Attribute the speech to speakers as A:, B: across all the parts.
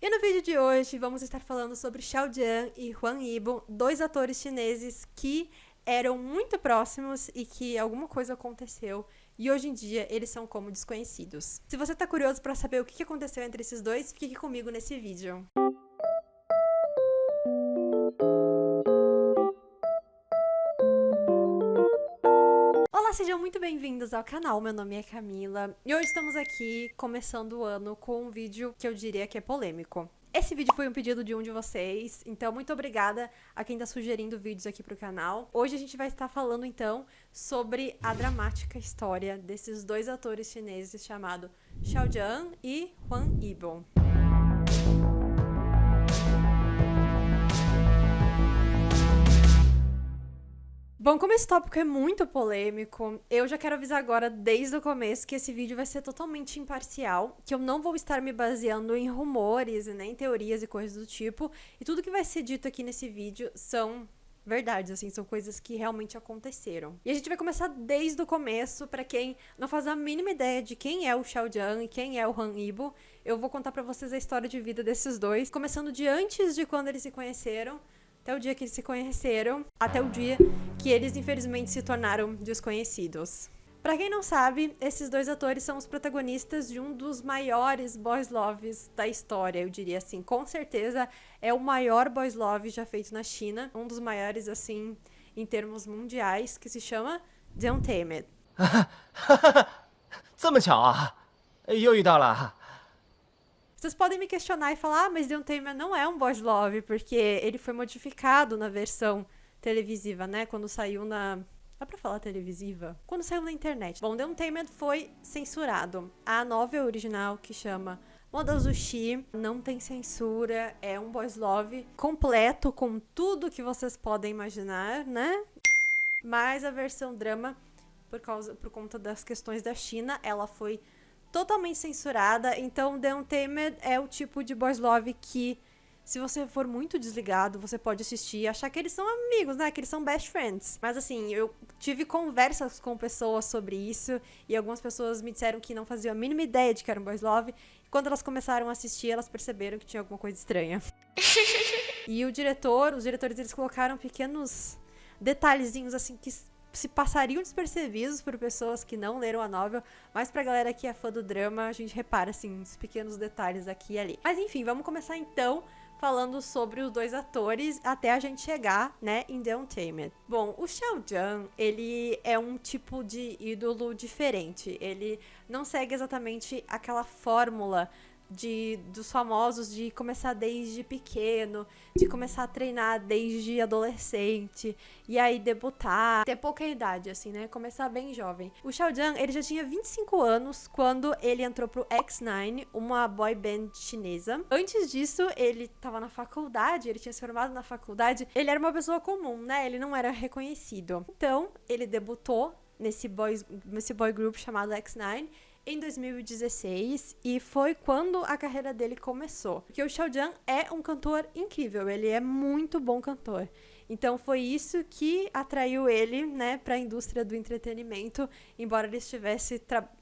A: E no vídeo de hoje vamos estar falando sobre Xiao Jian e Huang Yibo, dois atores chineses que eram muito próximos e que alguma coisa aconteceu e hoje em dia eles são como desconhecidos. Se você tá curioso para saber o que aconteceu entre esses dois, fique aqui comigo nesse vídeo. Olá, sejam muito bem-vindos ao canal, meu nome é Camila e hoje estamos aqui começando o ano com um vídeo que eu diria que é polêmico. Esse vídeo foi um pedido de um de vocês, então muito obrigada a quem tá sugerindo vídeos aqui pro canal. Hoje a gente vai estar falando então sobre a dramática história desses dois atores chineses chamados Xiao Jian e Huang Yibo. Bom, como esse tópico é muito polêmico, eu já quero avisar agora, desde o começo, que esse vídeo vai ser totalmente imparcial, que eu não vou estar me baseando em rumores, né, em teorias e coisas do tipo, e tudo que vai ser dito aqui nesse vídeo são verdades, assim, são coisas que realmente aconteceram. E a gente vai começar desde o começo, pra quem não faz a mínima ideia de quem é o Xiao Jian e quem é o Huang Yibo, eu vou contar pra vocês a história de vida desses dois, começando de antes de quando eles se conheceram, até o dia que eles se conheceram, até o dia que eles infelizmente se tornaram desconhecidos. Pra quem não sabe, esses dois atores são os protagonistas de um dos maiores boys loves da história, eu diria assim. Com certeza é o maior boys love já feito na China, um dos maiores assim em termos mundiais, que se chama Untamed.
B: 这么巧啊，又遇到了。
A: Vocês podem me questionar e falar, mas Untamed não é um boys love, porque ele foi modificado na versão televisiva, né? Quando saiu na... Dá pra falar televisiva? Quando saiu na internet. Bom, Untamed foi censurado. A novel original, que chama Modozushi, não tem censura, é um boys love completo, com tudo que vocês podem imaginar, né? Mas a versão drama, por conta das questões da China, ela foi totalmente censurada, então The Untamed é o tipo de boys love que, se você for muito desligado, você pode assistir e achar que eles são amigos, né, que eles são best friends. Mas assim, eu tive conversas com pessoas sobre isso, e algumas pessoas me disseram que não faziam a mínima ideia de que era um boys love, e quando elas começaram a assistir, elas perceberam que tinha alguma coisa estranha. E os diretores, eles colocaram pequenos detalhezinhos assim que se passariam despercebidos por pessoas que não leram a novel, mas pra galera que é fã do drama, a gente repara, assim, os pequenos detalhes aqui e ali. Mas enfim, vamos começar então falando sobre os dois atores até a gente chegar, né, em The Untamed. Bom, o Xiao Jian, ele é um tipo de ídolo diferente. Ele não segue exatamente aquela fórmula dos famosos de começar desde pequeno, de começar a treinar desde adolescente, e aí debutar, ter pouca idade, assim, né? Começar bem jovem. O Xiao Jian, ele já tinha 25 anos quando ele entrou pro X9, uma boy band chinesa. Antes disso, ele tava na faculdade, ele tinha se formado na faculdade, ele era uma pessoa comum, né? Ele não era reconhecido. Então, ele debutou nesse boy group chamado X9, em 2016, e foi quando a carreira dele começou. Porque o Xiao Jian é um cantor incrível, ele é muito bom cantor. Então foi isso que atraiu ele, né, para a indústria do entretenimento, embora ele estivesse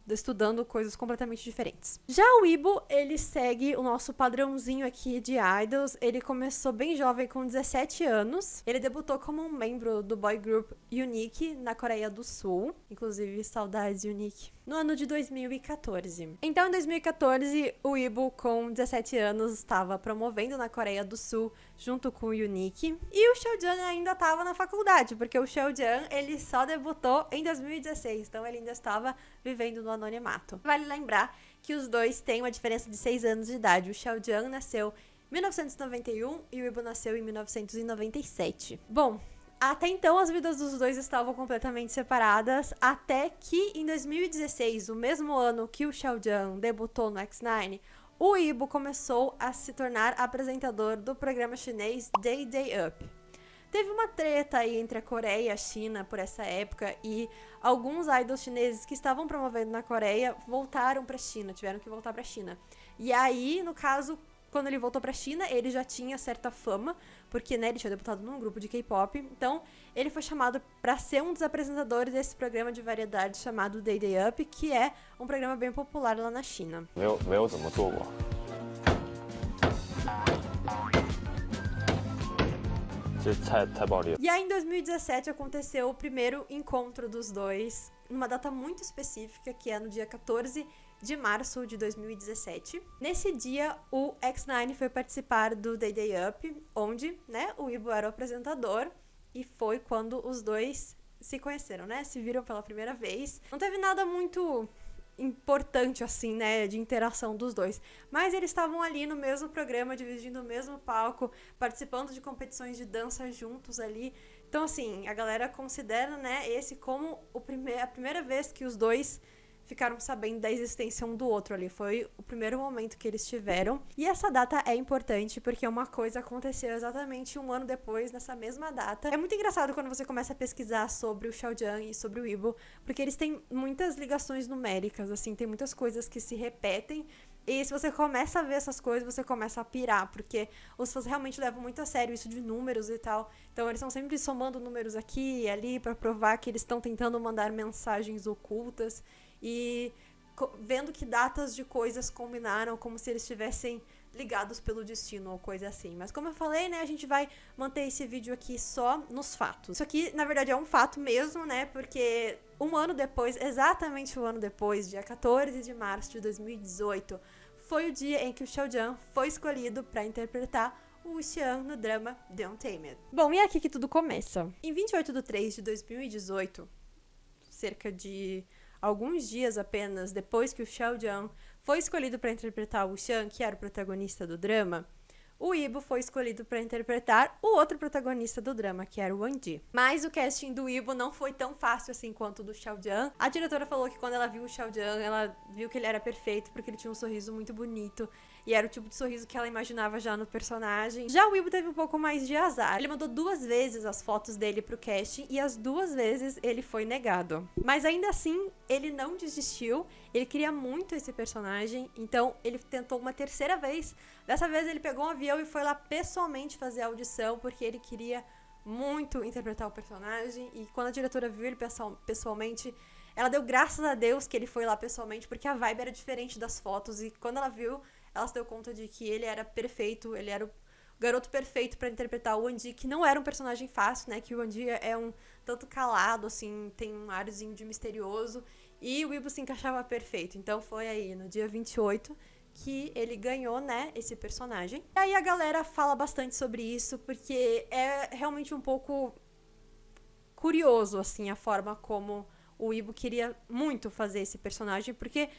A: estudando coisas completamente diferentes. Já o Yibo, ele segue o nosso padrãozinho aqui de idols. Ele começou bem jovem, com 17 anos. Ele debutou como um membro do boy group Unique na Coreia do Sul. Inclusive, saudades Unique. No ano de 2014. Então, em 2014, o Yibo, com 17 anos, estava promovendo na Coreia do Sul, junto com o Unique. E o Xiao Jian ainda estava na faculdade, porque o Xiao Jian, ele só debutou em 2016. Então, ele ainda estava vivendo no anonimato. Vale lembrar que os dois têm uma diferença de 6 anos de idade. O Xiao Jian nasceu em 1991 e o Yibo nasceu em 1997. Bom, até então as vidas dos dois estavam completamente separadas, até que em 2016, o mesmo ano que o Xiao Jian debutou no X9, o Yibo começou a se tornar apresentador do programa chinês Day Day Up. Teve uma treta aí entre a Coreia e a China por essa época, e alguns idols chineses que estavam promovendo na Coreia voltaram pra China, tiveram que voltar pra China. E aí, no caso, quando ele voltou pra China, ele já tinha certa fama, porque, né, ele tinha debutado num grupo de K-pop, então ele foi chamado pra ser um dos apresentadores desse programa de variedade chamado Day Day Up, que é um programa bem popular lá na China.
C: 没有怎么做过。这太暴力了。
A: E aí, em 2017, aconteceu o primeiro encontro dos dois, numa data muito específica, que é no dia 14 de março de 2017. Nesse dia, o X9 foi participar do Day Day Up, onde, né, o Ibo era o apresentador, e foi quando os dois se conheceram, né, se viram pela primeira vez. Não teve nada muito importante, assim, né, de interação dos dois, mas eles estavam ali no mesmo programa, dividindo o mesmo palco, participando de competições de dança juntos ali. Então, assim, a galera considera, né, esse como a primeira vez que os dois ficaram sabendo da existência um do outro ali. Foi o primeiro momento que eles tiveram. E essa data é importante porque uma coisa aconteceu exatamente um ano depois, nessa mesma data. É muito engraçado quando você começa a pesquisar sobre o Xiaojiang e sobre o Ibo, porque eles têm muitas ligações numéricas, assim, tem muitas coisas que se repetem. E se você começa a ver essas coisas, você começa a pirar, porque os fãs realmente levam muito a sério isso de números e tal. Então eles estão sempre somando números aqui e ali pra provar que eles estão tentando mandar mensagens ocultas e vendo que datas de coisas combinaram, como se eles estivessem ligados pelo destino ou coisa assim. Mas como eu falei, né, a gente vai manter esse vídeo aqui só nos fatos. Isso aqui, na verdade, é um fato mesmo, né, porque um ano depois, exatamente um ano depois, dia 14 de março de 2018, foi o dia em que o Xiaojiang foi escolhido para interpretar o Xiang no drama The Untamed. Bom, e é aqui que tudo começa. Em 28 de 3 de 2018, cerca de alguns dias apenas depois que o Xiaojiang foi escolhido para interpretar o Xiang, que era o protagonista do drama, o Ibo foi escolhido para interpretar o outro protagonista do drama, que era o Wang Ji. Mas o casting do Ibo não foi tão fácil assim quanto o do Xiaojiang. A diretora falou que quando ela viu o Xiaojiang, ela viu que ele era perfeito, porque ele tinha um sorriso muito bonito, e era o tipo de sorriso que ela imaginava já no personagem. Já o Ibo teve um pouco mais de azar. Ele mandou 2 vezes as fotos dele pro casting, e as 2 vezes ele foi negado. Mas ainda assim, ele não desistiu, ele queria muito esse personagem, então ele tentou uma 3ª vez. Dessa vez ele pegou um avião e foi lá pessoalmente fazer a audição, porque ele queria muito interpretar o personagem. E quando a diretora viu ele pessoalmente, ela deu graças a Deus que ele foi lá pessoalmente, porque a vibe era diferente das fotos. E quando ela viu, ela se deu conta de que ele era perfeito, ele era o garoto perfeito pra interpretar o Wang Ji, que não era um personagem fácil, né? Que o Wang Ji é um tanto calado, assim, tem um arzinho de misterioso. E o Ibo se encaixava perfeito. Então foi aí, no dia 28, que ele ganhou, né, esse personagem. E aí a galera fala bastante sobre isso, porque é realmente um pouco curioso, assim, a forma como o Ibo queria muito fazer esse personagem, porque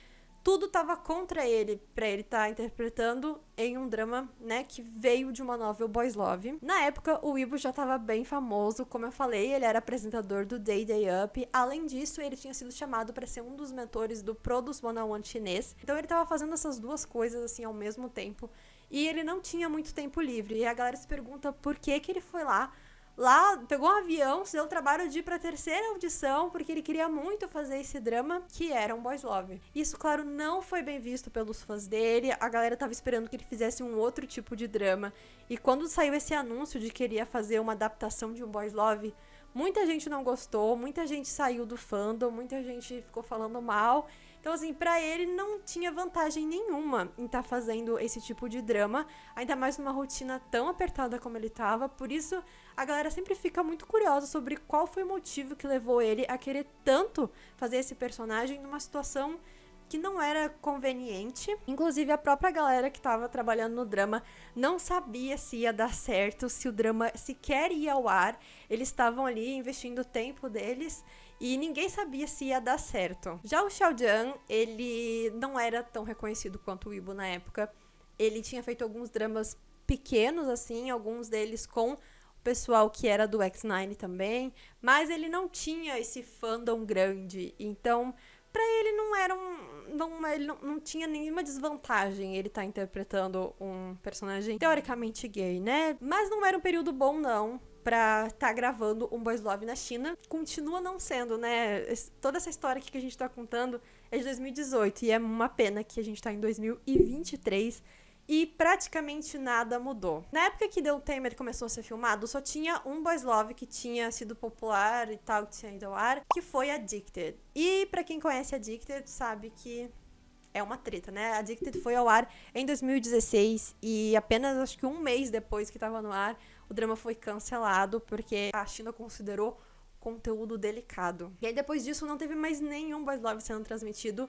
A: tudo tava contra ele, pra ele estar interpretando em um drama, né, que veio de uma novel Boys Love. Na época, o Ibo já tava bem famoso, como eu falei, ele era apresentador do Day Day Up. Além disso, ele tinha sido chamado para ser um dos mentores do Produce 101 chinês. Então ele tava fazendo essas 2 coisas, assim, ao mesmo tempo. E ele não tinha muito tempo livre. E a galera se pergunta por que ele foi lá, pegou um avião, se deu o trabalho de ir pra 3ª audição, porque ele queria muito fazer esse drama, que era um Boys Love. Isso, claro, não foi bem visto pelos fãs dele, a galera tava esperando que ele fizesse um outro tipo de drama, e quando saiu esse anúncio de que ele ia fazer uma adaptação de um Boys Love, muita gente não gostou, muita gente saiu do fandom, muita gente ficou falando mal. Então, assim, pra ele não tinha vantagem nenhuma em estar fazendo esse tipo de drama, ainda mais numa rotina tão apertada como ele tava. Por isso, a galera sempre fica muito curiosa sobre qual foi o motivo que levou ele a querer tanto fazer esse personagem numa situação que não era conveniente. Inclusive, a própria galera que tava trabalhando no drama não sabia se ia dar certo, se o drama sequer ia ao ar. Eles estavam ali investindo o tempo deles e ninguém sabia se ia dar certo. Já o Xiaojiang, ele não era tão reconhecido quanto o Ibo na época. Ele tinha feito alguns dramas pequenos, assim, alguns deles com o pessoal que era do X9 também, mas ele não tinha esse fandom grande. Então, pra ele não era ele não tinha nenhuma desvantagem ele tá interpretando um personagem teoricamente gay, né? Mas não era um período bom, não, pra tá gravando um Boys Love na China. Continua não sendo, né? Toda essa história aqui que a gente tá contando é de 2018 e é uma pena que a gente tá em 2023 e praticamente nada mudou. Na época que The Untamed começou a ser filmado, só tinha um Boys Love que tinha sido popular e tal, que tinha ido ao ar, que foi Addicted. E pra quem conhece Addicted, sabe que é uma treta, né? Addicted foi ao ar em 2016 e apenas, acho que um mês depois que estava no ar, o drama foi cancelado porque a China considerou conteúdo delicado. E aí, depois disso, não teve mais nenhum Boys Love sendo transmitido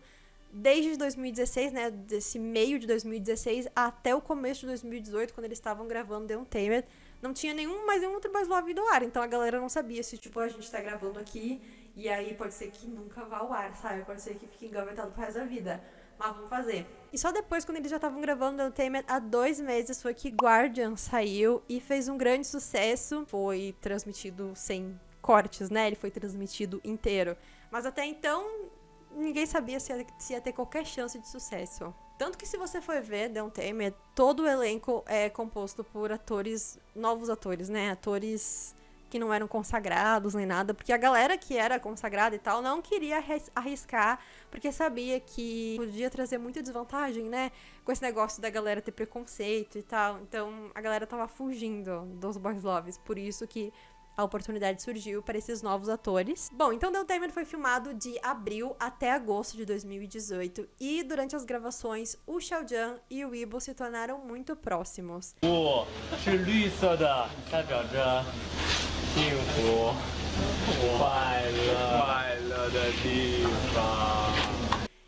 A: desde 2016, né? Desse meio de 2016 até o começo de 2018, quando eles estavam gravando The Untamed. Não tinha mais nenhum outro Boys Love do ar. Então a galera não sabia se, tipo, a gente tá gravando aqui e aí pode ser que nunca vá ao ar, sabe? Pode ser que fique engavetado pro resto da vida. Mas vamos fazer. E só depois, quando eles já estavam gravando The Untamed, há 2 meses, foi que Guardian saiu e fez um grande sucesso. Foi transmitido sem cortes, né? Ele foi transmitido inteiro. Mas até então, ninguém sabia se ia ter qualquer chance de sucesso. Tanto que, se você for ver The Untamed, todo o elenco é composto por novos atores, né? Atores que não eram consagrados nem nada, porque a galera que era consagrada e tal não queria arriscar, porque sabia que podia trazer muita desvantagem, né? Com esse negócio da galera ter preconceito e tal. Então, a galera tava fugindo dos Boys Loves, por isso que a oportunidade surgiu para esses novos atores. Bom, então The Untamed foi filmado de abril até agosto de 2018 e durante as gravações, o Xiaojiang e o Yibo se tornaram muito próximos.
C: 是绿色的，代表着幸福、快乐的地方。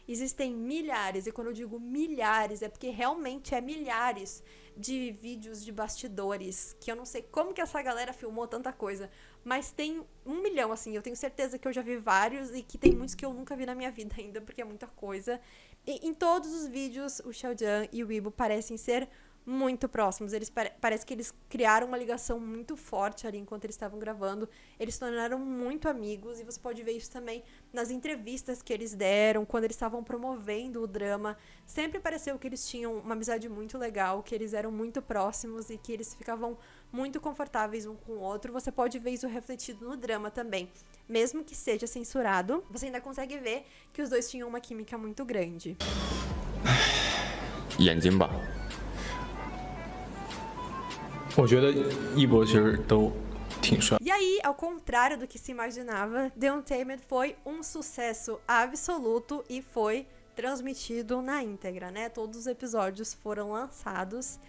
A: Existem milhares, e quando eu digo milhares, é porque realmente é milhares de vídeos de bastidores, que eu não sei como que essa galera filmou tanta coisa, mas tem 1 milhão, assim, eu tenho certeza que eu já vi vários e que tem muitos que eu nunca vi na minha vida ainda, porque é muita coisa. E em todos os vídeos, o Xiaojiang e o Yibo parecem ser muito próximos. Parece que eles criaram uma ligação muito forte ali enquanto eles estavam gravando. Eles se tornaram muito amigos e você pode ver isso também nas entrevistas que eles deram, quando eles estavam promovendo o drama. Sempre pareceu que eles tinham uma amizade muito legal, que eles eram muito próximos e que eles ficavam muito confortáveis um com o outro. Você pode ver isso refletido no drama também. Mesmo que seja censurado, você ainda consegue ver que os dois tinham uma química muito grande.
D: 眼睛吧。
E: 我觉得一博其实都挺帅。
A: E aí, ao contrário do que se imaginava, The Untamed foi um sucesso absoluto e foi transmitido na íntegra, né? Todos os episódios foram lançados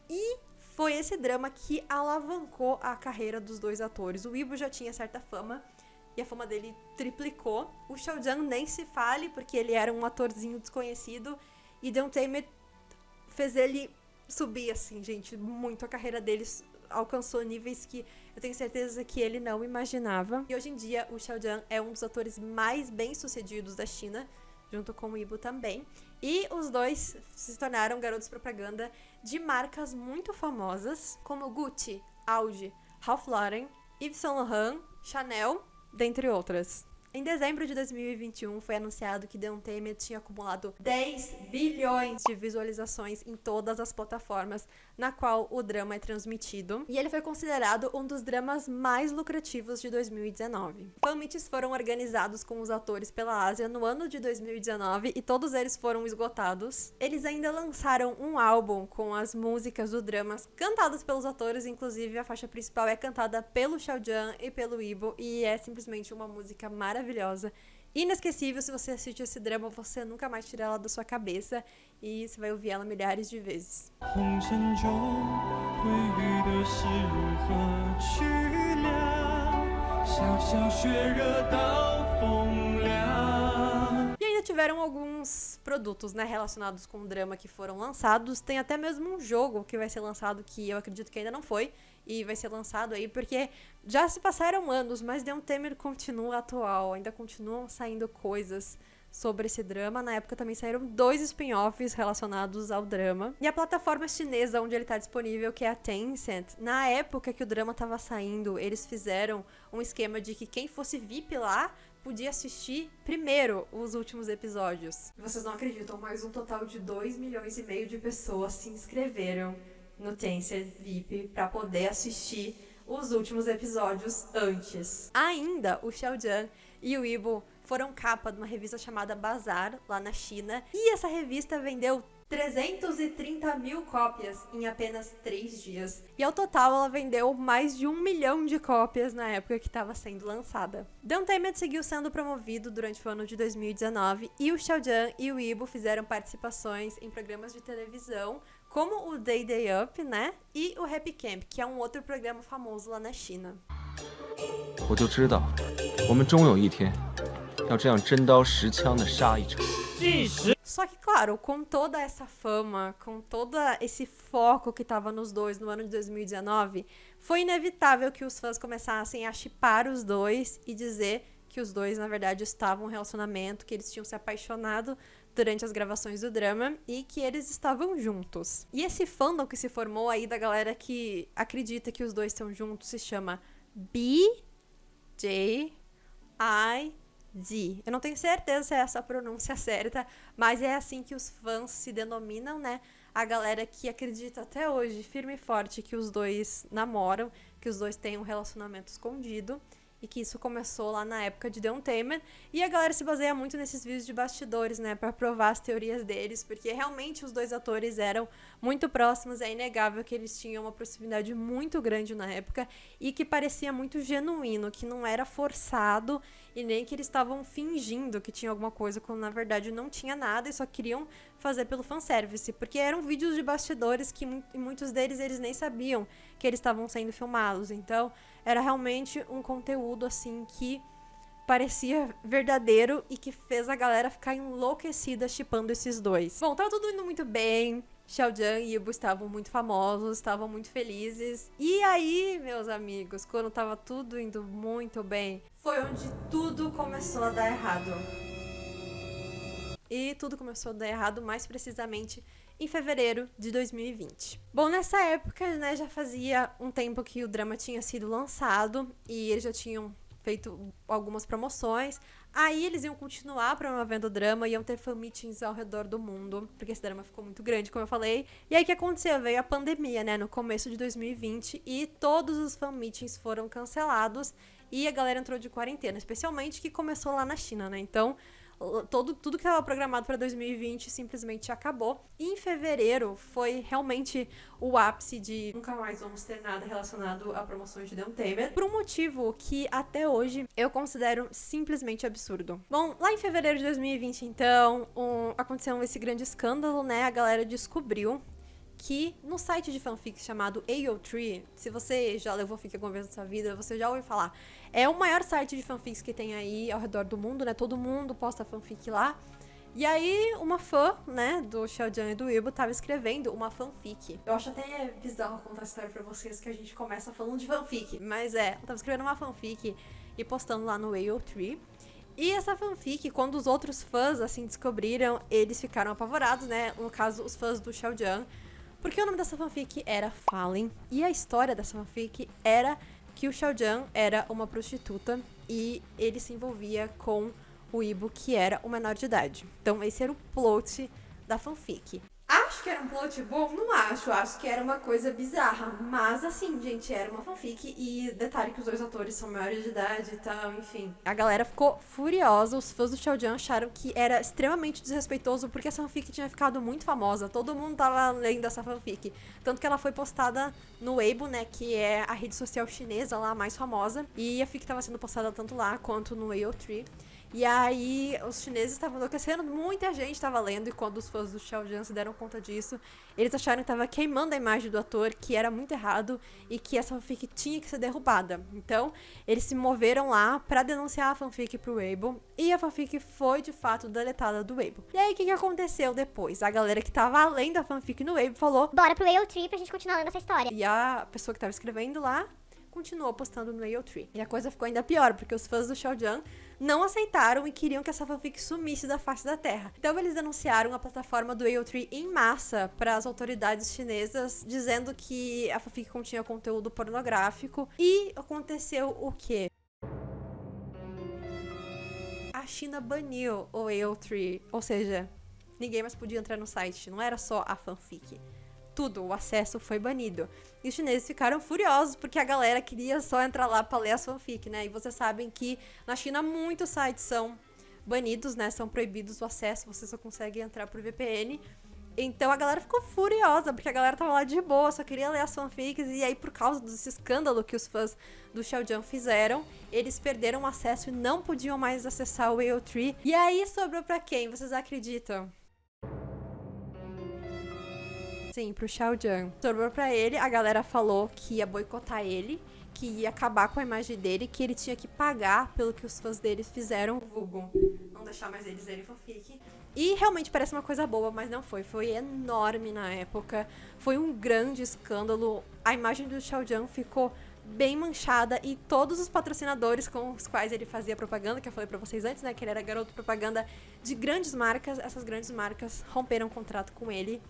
A: e foi esse drama que alavancou a carreira dos dois atores. O Yibo já tinha certa fama e a fama dele triplicou. O Xiaojiang nem se fale, porque ele era um atorzinho desconhecido e The Untamed fez ele subir, assim, gente, muito. A carreira deles alcançou níveis que eu tenho certeza que ele não imaginava. E hoje em dia, o Xiaojiang é um dos atores mais bem-sucedidos da China, junto com o Yibo também. E os dois se tornaram garotos propaganda de marcas muito famosas, como Gucci, Audi, Ralph Lauren, Yves Saint Laurent, Chanel, dentre outras. Em dezembro de 2021, foi anunciado que The Untamed tinha acumulado 10 bilhões de visualizações em todas as plataformas na qual o drama é transmitido. E ele foi considerado um dos dramas mais lucrativos de 2019. Fan-meets foram organizados com os atores pela Ásia no ano de 2019 e todos eles foram esgotados. Eles ainda lançaram um álbum com as músicas do drama cantadas pelos atores, inclusive a faixa principal é cantada pelo Xiaojiang e pelo Yibo e é simplesmente uma música maravilhosa, inesquecível. Se você assistir esse drama, você nunca mais tira ela da sua cabeça e você vai ouvir ela milhares de vezes. E ainda tiveram alguns produtos, né, relacionados com o drama que foram lançados. Tem até mesmo um jogo que vai ser lançado, que eu acredito que ainda não foi, e vai ser lançado aí, porque já se passaram anos, mas The Untamed continua atual, ainda continuam saindo coisas sobre esse drama. Na época também saíram 2 spin-offs relacionados ao drama. E a plataforma chinesa onde ele está disponível, que é a Tencent, na época que o drama estava saindo, eles fizeram um esquema de que quem fosse VIP lá podia assistir primeiro os últimos episódios. Vocês não acreditam, mas um total de 2,5 milhões de pessoas se inscreveram no Tencent VIP para poder assistir os últimos episódios antes. Ainda, o Xiaojiang e o Yibo foram capa de uma revista chamada Bazaar, lá na China, e essa revista vendeu 330 mil cópias em apenas 3 dias. E ao total, ela vendeu mais de 1 milhão de cópias na época que estava sendo lançada. The Untamed seguiu sendo promovido durante o ano de 2019 e o Xiaojian e o Yibo fizeram participações em programas de televisão, como o Day Day Up, né? E o Happy Camp, que é um outro programa famoso lá na China.
B: 我就知道，我们终有一天要这样真刀实枪的杀一场。
A: Só que, claro, com toda essa fama, com todo esse foco que tava nos dois no ano de 2019, foi inevitável que os fãs começassem a shippar os dois e dizer que os dois, na verdade, estavam em um relacionamento, que eles tinham se apaixonado durante as gravações do drama e que eles estavam juntos. E esse fandom que se formou aí da galera que acredita que os dois estão juntos se chama BJID. Eu não tenho certeza se é essa a pronúncia certa, mas é assim que os fãs se denominam, né? A galera que acredita até hoje, firme e forte, que os dois namoram, que os dois têm um relacionamento escondido e que isso começou lá na época de The Untamed. E a galera se baseia muito nesses vídeos de bastidores, né? Pra provar as teorias deles, porque realmente os dois atores eram muito próximos, é inegável que eles tinham uma proximidade muito grande na época e que parecia muito genuíno, que não era forçado e nem que eles estavam fingindo que tinha alguma coisa, quando na verdade não tinha nada e só queriam fazer pelo fanservice, porque eram vídeos de bastidores que muitos deles eles nem sabiam que eles estavam sendo filmados, então era realmente um conteúdo assim que parecia verdadeiro e que fez a galera ficar enlouquecida shippando esses dois. Bom, tava tudo indo muito bem, Xiaojian e Yibo estavam muito famosos, estavam muito felizes. E aí, meus amigos, quando tava tudo indo muito bem, foi onde tudo começou a dar errado. E tudo começou a dar errado, mais precisamente em fevereiro de 2020. Bom, nessa época, né, já fazia um tempo que o drama tinha sido lançado e eles já tinham feito algumas promoções. Aí eles iam continuar promovendo o drama, iam ter fan meetings ao redor do mundo, porque esse drama ficou muito grande, como eu falei. E aí o que aconteceu? Veio a pandemia, né, no começo de 2020, e todos os fan meetings foram cancelados e a galera entrou de quarentena, especialmente que começou lá na China, né? Então, tudo que estava programado para 2020 simplesmente acabou. E em fevereiro foi realmente o ápice de nunca mais vamos ter nada relacionado a promoções de The Untamed, por um motivo que até hoje eu considero simplesmente absurdo. Bom, lá em fevereiro de 2020, então, aconteceu esse grande escândalo, né? A galera descobriu que no site de fanfic chamado AO3, se você já leu fanfic alguma vez na sua vida, você já ouviu falar, é o maior site de fanfics que tem aí ao redor do mundo, né? Todo mundo posta fanfic lá. E aí, uma fã, né, do Xiaojian e do Yibo tava escrevendo uma fanfic. Eu acho até bizarro contar essa história pra vocês, que a gente começa falando de fanfic. Mas ela tava escrevendo uma fanfic e postando lá no AO3. E essa fanfic, quando os outros fãs, assim, descobriram, eles ficaram apavorados, né? No caso, os fãs do Xiaojian. Porque o nome dessa fanfic era Fallen. E a história dessa fanfic era que o Xiaojian era uma prostituta e ele se envolvia com o Yibo, que era o menor de idade. Então esse era o plot da fanfic. Acho que era um plot bom? Não acho. Acho que era uma coisa bizarra. Mas assim, gente, era uma fanfic. E detalhe que os dois atores são maiores de idade e tal, enfim. A galera ficou furiosa. Os fãs do Xiaojian acharam que era extremamente desrespeitoso, porque essa fanfic tinha ficado muito famosa. Todo mundo tava lendo essa fanfic. Tanto que ela foi postada no Weibo, né, que é a rede social chinesa lá, mais famosa. E a fic tava sendo postada tanto lá quanto no AO3. E aí, os chineses estavam enlouquecendo, muita gente estava lendo, e quando os fãs do Xiaojian se deram conta disso, eles acharam que estava queimando a imagem do ator, que era muito errado, e que essa fanfic tinha que ser derrubada. Então, eles se moveram lá pra denunciar a fanfic pro Weibo, e a fanfic foi, de fato, deletada do Weibo. E aí, o que aconteceu depois? A galera que tava além da fanfic no Weibo falou:
D: bora pro AO3 pra gente continuar lendo essa história.
A: E a pessoa que tava escrevendo lá continuou postando no AO3. E a coisa ficou ainda pior, porque os fãs do Xiaojian não aceitaram e queriam que essa fanfic sumisse da face da terra. Então eles denunciaram a plataforma do AO3 em massa para as autoridades chinesas, dizendo que a fanfic continha conteúdo pornográfico. E aconteceu o quê? A China baniu o AO3, ou seja, ninguém mais podia entrar no site, não era só a fanfic. Tudo, o acesso foi banido. E os chineses ficaram furiosos porque a galera queria só entrar lá pra ler as fanfic, né? E vocês sabem que na China muitos sites são banidos, né? São proibidos o acesso, você só consegue entrar por VPN. Então a galera ficou furiosa, porque a galera tava lá de boa, só queria ler as fanfics, e aí por causa desse escândalo que os fãs do Xiaojian fizeram, eles perderam acesso e não podiam mais acessar o AO3. E aí sobrou pra quem? Vocês acreditam? Sim, pro Xiaojian. Sobrou pra ele, a galera falou que ia boicotar ele, que ia acabar com a imagem dele, que ele tinha que pagar pelo que os fãs dele fizeram, vulgo não deixar mais eles lerem fanfic. E realmente parece uma coisa boa, mas não foi. Foi enorme na época. Foi um grande escândalo. A imagem do Xiaojian ficou bem manchada e todos os patrocinadores com os quais ele fazia propaganda, que eu falei pra vocês antes, né, que ele era garoto propaganda de grandes marcas, essas grandes marcas romperam um contrato com ele.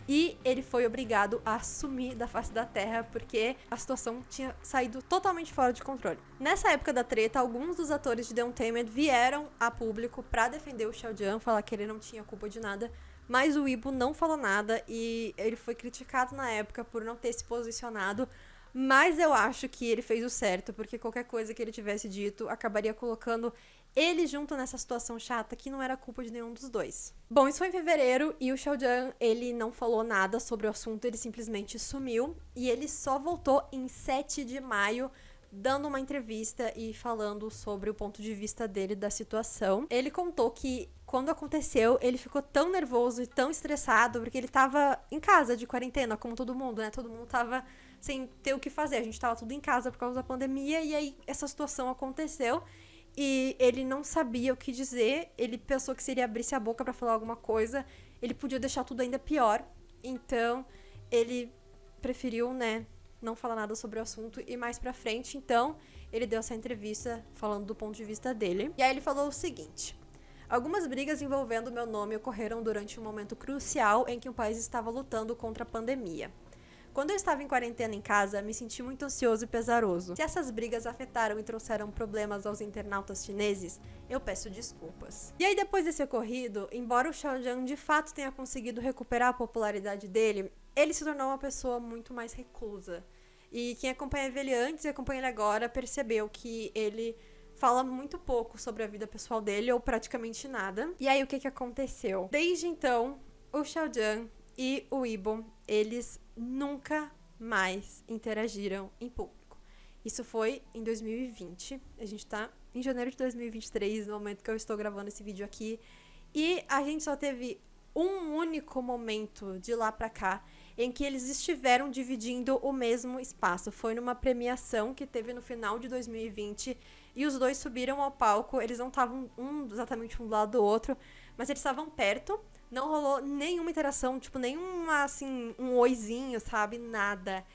A: E ele foi obrigado a sumir da face da terra porque a situação tinha saído totalmente fora de controle. Nessa época da treta, alguns dos atores de The Untamed vieram a público pra defender o Xiaojian, falar que ele não tinha culpa de nada, mas o Weibo não falou nada e ele foi criticado na época por não ter se posicionado, mas eu acho que ele fez o certo, porque qualquer coisa que ele tivesse dito acabaria colocando ele junto nessa situação chata que não era culpa de nenhum dos dois. Bom, isso foi em fevereiro e o Xiaojian, ele não falou nada sobre o assunto, ele simplesmente sumiu e ele só voltou em 7 de maio dando uma entrevista e falando sobre o ponto de vista dele da situação. Ele contou que quando aconteceu, ele ficou tão nervoso e tão estressado porque ele tava em casa de quarentena, como todo mundo, né? Todo mundo tava sem ter o que fazer, a gente tava tudo em casa por causa da pandemia e aí essa situação aconteceu. E ele não sabia o que dizer, ele pensou que se ele abrisse a boca pra falar alguma coisa, ele podia deixar tudo ainda pior. Então, ele preferiu, né, não falar nada sobre o assunto e mais pra frente, então, ele deu essa entrevista falando do ponto de vista dele. E aí ele falou o seguinte: algumas brigas envolvendo meu nome ocorreram durante um momento crucial em que o país estava lutando contra a pandemia. Quando eu estava em quarentena em casa, me senti muito ansioso e pesaroso. Se essas brigas afetaram e trouxeram problemas aos internautas chineses, eu peço desculpas. E aí, depois desse ocorrido, embora o Xiaojian de fato tenha conseguido recuperar a popularidade dele, ele se tornou uma pessoa muito mais reclusa. E quem acompanhava ele antes e acompanha ele agora percebeu que ele fala muito pouco sobre a vida pessoal dele, ou praticamente nada. E aí, o que aconteceu? Desde então, o Xiaojian e o Weibo, eles nunca mais interagiram em público. Isso foi em 2020. A gente tá em janeiro de 2023, no momento que eu estou gravando esse vídeo aqui. E a gente só teve um único momento de lá pra cá em que eles estiveram dividindo o mesmo espaço. Foi numa premiação que teve no final de 2020 e os dois subiram ao palco. Eles não estavam exatamente um do lado do outro, mas eles estavam perto. Não rolou nenhuma interação, tipo, nenhuma, assim, um oizinho, sabe? Nada.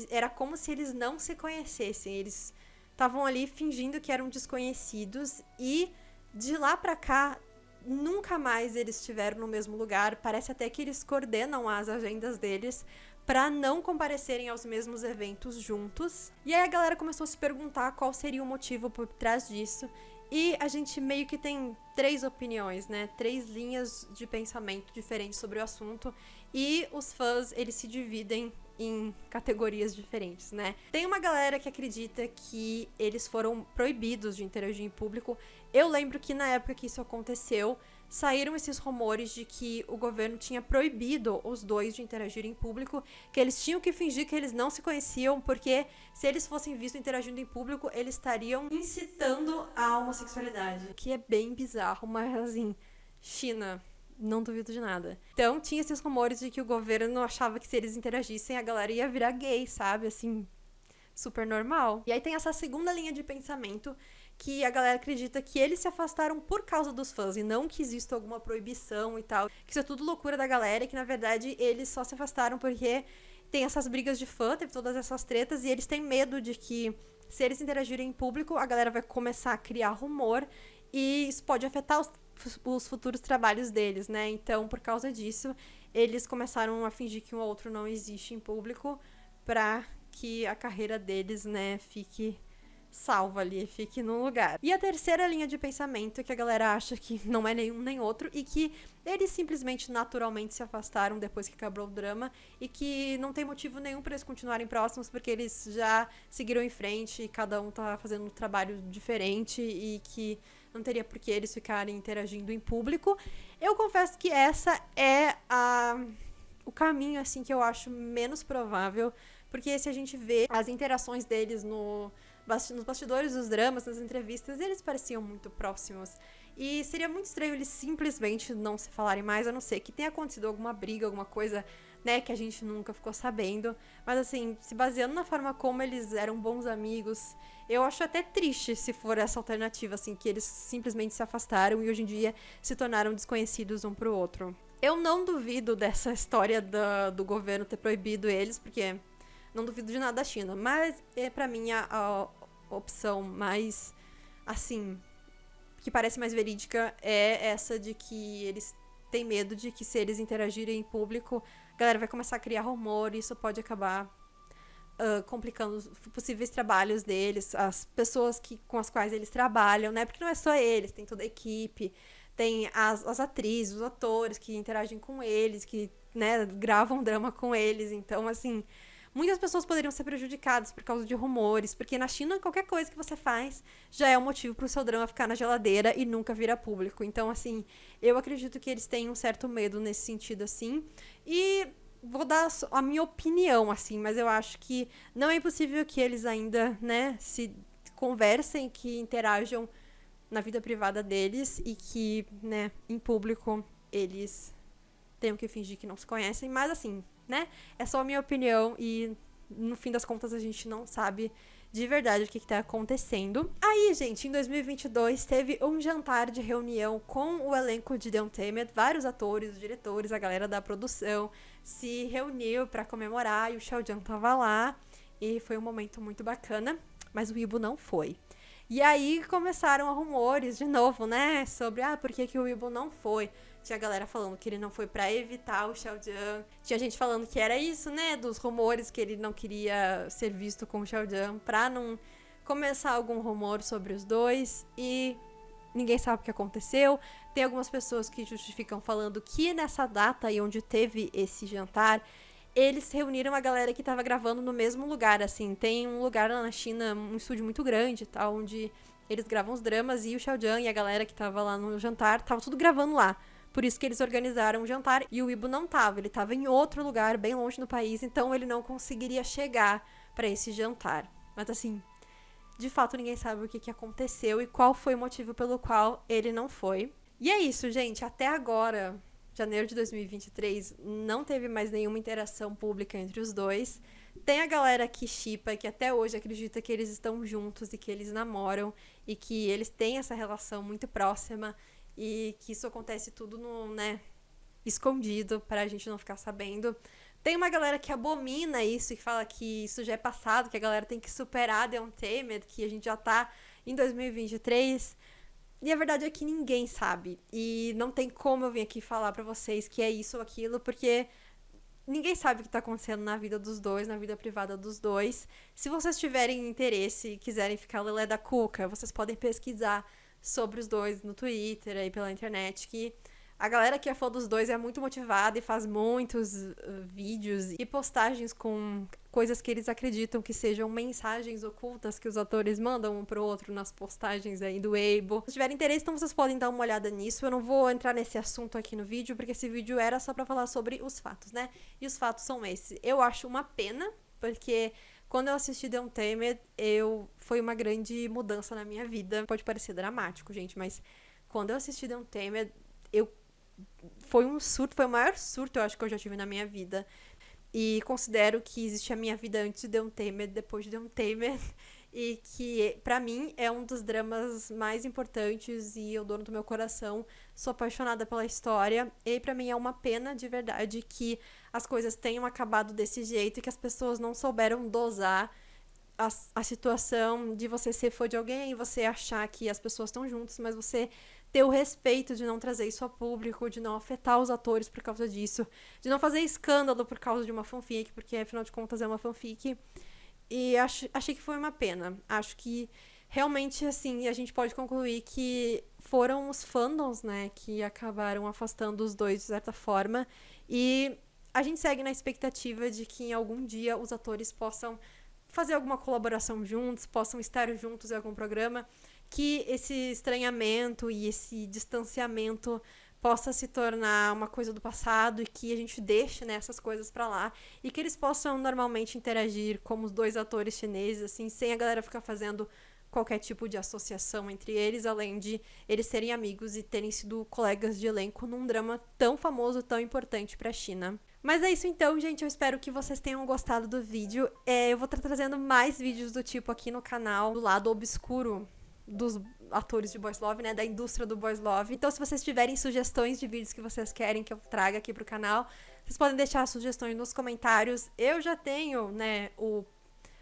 A: Era como se eles não se conhecessem. Eles estavam ali fingindo que eram desconhecidos e de lá pra cá, nunca mais eles estiveram no mesmo lugar. Parece até que eles coordenam as agendas deles pra não comparecerem aos mesmos eventos juntos. E aí a galera começou a se perguntar qual seria o motivo por trás disso. E a gente meio que tem 3 opiniões, né? 3 linhas de pensamento diferentes sobre o assunto. E os fãs, eles se dividem em categorias diferentes, né? Tem uma galera que acredita que eles foram proibidos de interagir em público. Eu lembro que na época que isso aconteceu, saíram esses rumores de que o governo tinha proibido os dois de interagir em público, que eles tinham que fingir que eles não se conheciam, porque se eles fossem vistos interagindo em público, eles estariam incitando a homossexualidade. Que é bem bizarro, mas assim, China, não duvido de nada. Então, tinha esses rumores de que o governo achava que se eles interagissem, a galera ia virar gay, sabe? Assim, super normal. E aí tem essa segunda linha de pensamento, que a galera acredita que eles se afastaram por causa dos fãs e não que exista alguma proibição e tal. Que isso é tudo loucura da galera e que, na verdade, eles só se afastaram porque tem essas brigas de fã, teve todas essas tretas e eles têm medo de que, se eles interagirem em público, a galera vai começar a criar rumor e isso pode afetar os futuros trabalhos deles, né? Então, por causa disso, eles começaram a fingir que um outro não existe em público pra que a carreira deles, né, fique salva ali, fique num lugar. E a terceira linha de pensamento, que a galera acha que não é nenhum nem outro, e que eles simplesmente naturalmente se afastaram depois que acabou o drama, e que não tem motivo nenhum para eles continuarem próximos, porque eles já seguiram em frente, e cada um tá fazendo um trabalho diferente, e que não teria por que eles ficarem interagindo em público. Eu confesso que essa é o caminho, assim, que eu acho menos provável, porque se a gente vê as interações deles nos bastidores dos dramas, nas entrevistas, eles pareciam muito próximos. E seria muito estranho eles simplesmente não se falarem mais, a não ser que tenha acontecido alguma briga, alguma coisa, né, que a gente nunca ficou sabendo. Mas assim, se baseando na forma como eles eram bons amigos, eu acho até triste se for essa alternativa, assim, que eles simplesmente se afastaram e hoje em dia se tornaram desconhecidos um pro outro. Eu não duvido dessa história do governo ter proibido eles, porque não duvido de nada da China, mas pra mim a opção mais, assim, que parece mais verídica é essa de que eles têm medo de que se eles interagirem em público, a galera vai começar a criar rumor e isso pode acabar complicando os possíveis trabalhos deles, as pessoas com as quais eles trabalham, né? Porque não é só eles, tem toda a equipe, tem as atrizes, os atores que interagem com eles, que, né, gravam drama com eles. Então, assim, muitas pessoas poderiam ser prejudicadas por causa de rumores, porque na China qualquer coisa que você faz já é um motivo pro seu drama ficar na geladeira e nunca virar público. Então, assim, eu acredito que eles têm um certo medo nesse sentido, assim. E vou dar a minha opinião, assim, mas eu acho que não é impossível que eles ainda, né, se conversem, que interajam na vida privada deles e que, né, em público eles tenham que fingir que não se conhecem, mas assim, né, é só a minha opinião e no fim das contas a gente não sabe de verdade o que tá acontecendo. Aí, gente, em 2022 teve um jantar de reunião com o elenco de The Untamed, vários atores, os diretores, a galera da produção se reuniu pra comemorar e o Xiao Jian tava lá e foi um momento muito bacana, mas o Weibo não foi. E aí começaram rumores de novo, né, sobre, por que o Weibo não foi. Tinha galera falando que ele não foi pra evitar o Xiao Jian. Tinha gente falando que era isso, né, dos rumores, que ele não queria ser visto com o Xiao Jian pra não começar algum rumor sobre os dois. E ninguém sabe o que aconteceu. Tem algumas pessoas que justificam falando que nessa data aí onde teve esse jantar, eles reuniram a galera que tava gravando no mesmo lugar, assim. Tem um lugar lá na China, um estúdio muito grande, tá, onde eles gravam os dramas e o Xiao Jian e a galera que tava lá no jantar, tava tudo gravando lá. Por isso que eles organizaram o jantar e o Weibo não tava, ele tava em outro lugar, bem longe do país, então ele não conseguiria chegar pra esse jantar. Mas assim, de fato ninguém sabe o que aconteceu e qual foi o motivo pelo qual ele não foi. E é isso, gente, até agora, janeiro de 2023, não teve mais nenhuma interação pública entre os dois. Tem a galera que shippa, que até hoje acredita que eles estão juntos e que eles namoram e que eles têm essa relação muito próxima e que isso acontece tudo escondido pra gente não ficar sabendo. Tem uma galera que abomina isso e fala que isso já é passado, que a galera tem que superar The Untamed, que a gente já tá em 2023. E a verdade é que ninguém sabe. E não tem como eu vir aqui falar pra vocês que é isso ou aquilo, porque ninguém sabe o que tá acontecendo na vida dos dois, na vida privada dos dois. Se vocês tiverem interesse e quiserem ficar lelé da cuca, vocês podem pesquisar sobre os dois no Twitter, aí pela internet, que a galera que é fã dos dois é muito motivada e faz muitos vídeos e postagens com coisas que eles acreditam que sejam mensagens ocultas que os atores mandam um pro outro nas postagens aí do Weibo. Se tiverem interesse, então vocês podem dar uma olhada nisso. Eu não vou entrar nesse assunto aqui no vídeo, porque esse vídeo era só pra falar sobre os fatos, né? E os fatos são esses. Eu acho uma pena, porque quando eu assisti The Untamed, foi uma grande mudança na minha vida. Pode parecer dramático, gente, mas quando eu assisti The Untamed, foi um surto, foi o maior surto, eu acho, que eu já tive na minha vida. E considero que existe a minha vida antes de The Untamed, depois de The Untamed. E que, pra mim, é um dos dramas mais importantes e eu dono do meu coração. Sou apaixonada pela história. E pra mim é uma pena, de verdade, que as coisas tenham acabado desse jeito e que as pessoas não souberam dosar a situação de você ser fã de alguém, você achar que as pessoas estão juntas, mas você ter o respeito de não trazer isso a público, de não afetar os atores por causa disso, de não fazer escândalo por causa de uma fanfic, porque afinal de contas é uma fanfic. E achei que foi uma pena. Acho que realmente, assim, a gente pode concluir que foram os fandoms, né, que acabaram afastando os dois de certa forma. E a gente segue na expectativa de que em algum dia os atores possam fazer alguma colaboração juntos, possam estar juntos em algum programa, que esse estranhamento e esse distanciamento possa se tornar uma coisa do passado e que a gente deixe, né, essas coisas pra lá e que eles possam normalmente interagir como os dois atores chineses, assim, sem a galera ficar fazendo qualquer tipo de associação entre eles, além de eles serem amigos e terem sido colegas de elenco num drama tão famoso, tão importante pra China. Mas é isso então, gente, eu espero que vocês tenham gostado do vídeo. Eu vou estar trazendo mais vídeos do tipo aqui no canal, do lado obscuro dos atores de Boys Love, né, da indústria do Boys Love. Então, se vocês tiverem sugestões de vídeos que vocês querem que eu traga aqui pro canal, vocês podem deixar sugestões nos comentários. Eu já tenho, né, o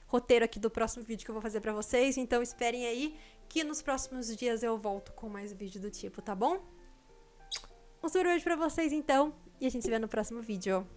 A: roteiro aqui do próximo vídeo que eu vou fazer pra vocês, então esperem aí que nos próximos dias eu volto com mais vídeo do tipo, tá bom? Um super beijo pra vocês então, e a gente se vê no próximo vídeo.